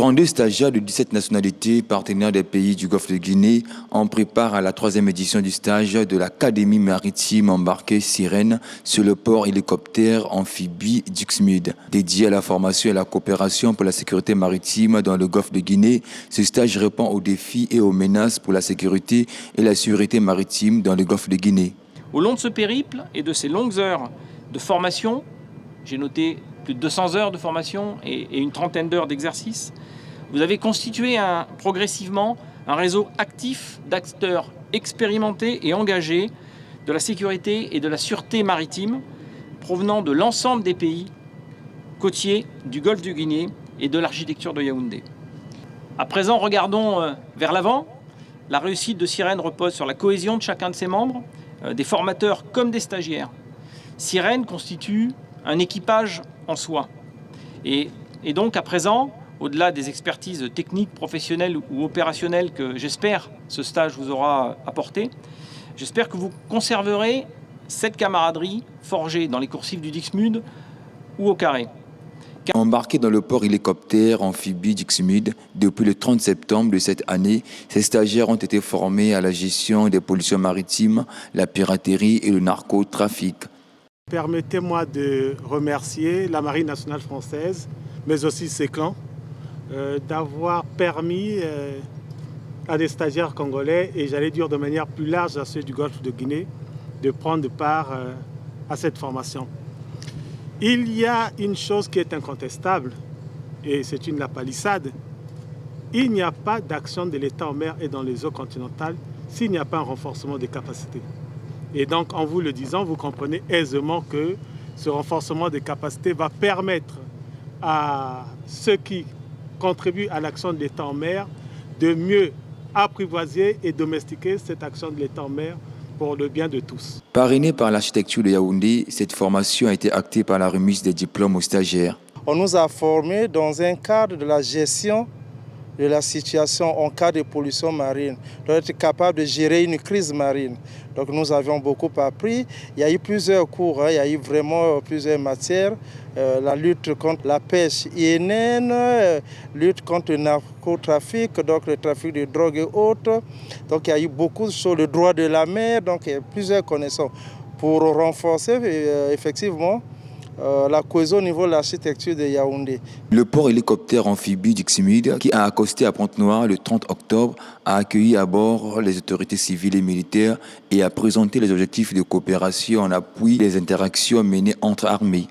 32 stagiaires de 17 nationalités partenaires des pays du Golfe de Guinée en préparent à la 3e édition du stage de l'Académie maritime embarquée Sirène sur le port hélicoptère amphibie d'Uxmude. Dédié à la formation et à la coopération pour la sécurité maritime dans le Golfe de Guinée, ce stage répond aux défis et aux menaces pour la sécurité et la sécurité maritime dans le Golfe de Guinée. Au long de ce périple et de ces longues heures de formation, j'ai noté plus de 200 heures de formation et une trentaine d'heures d'exercice, vous avez constitué progressivement un réseau actif d'acteurs expérimentés et engagés de la sécurité et de la sûreté maritime provenant de l'ensemble des pays côtiers du Golfe de Guinée et de l'architecture de Yaoundé. À présent, regardons vers l'avant. La réussite de Sirène repose sur la cohésion de chacun de ses membres, des formateurs comme des stagiaires. Sirène constitue un équipage en soi. Et donc, à présent, au-delà des expertises techniques, professionnelles ou opérationnelles que j'espère ce stage vous aura apporté, j'espère que vous conserverez cette camaraderie forgée dans les coursives du Dixmude ou au carré. Embarqués dans le port hélicoptère amphibie d'Uxmude depuis le 30 septembre de cette année, ces stagiaires ont été formés à la gestion des pollutions maritimes, la piraterie et le narcotrafic. Permettez-moi de remercier la Marine nationale française, mais aussi ses clans, d'avoir permis à des stagiaires congolais, et j'allais dire de manière plus large à ceux du Golfe de Guinée, de prendre part à cette formation. Il y a une chose qui est incontestable, et c'est la palissade. Il n'y a pas d'action de l'État en mer et dans les eaux continentales s'il n'y a pas un renforcement des capacités. Et donc, en vous le disant, vous comprenez aisément que ce renforcement des capacités va permettre à ceux qui contribuent à l'action de l'État en mer de mieux apprivoiser et domestiquer cette action de l'État en mer pour le bien de tous. Parrainée par l'architecture de Yaoundé, cette formation a été actée par la remise des diplômes aux stagiaires. On nous a formés dans un cadre de la gestion de la situation en cas de pollution marine, d'être capable de gérer une crise marine. Donc nous avions beaucoup appris. Il y a eu plusieurs cours, il y a eu vraiment plusieurs matières. La lutte contre la pêche INN, lutte contre le narcotrafic, donc le trafic de drogue et autres. Donc il y a eu beaucoup de choses, le droit de la mer, donc il y a plusieurs connaissances pour renforcer effectivement la cohésion au niveau de l'architecture de Yaoundé. Le port hélicoptère amphibie d'Uxmude, qui a accosté à Pointe-Noire le 30 octobre, a accueilli à bord les autorités civiles et militaires et a présenté les objectifs de coopération en appui des interactions menées entre armées.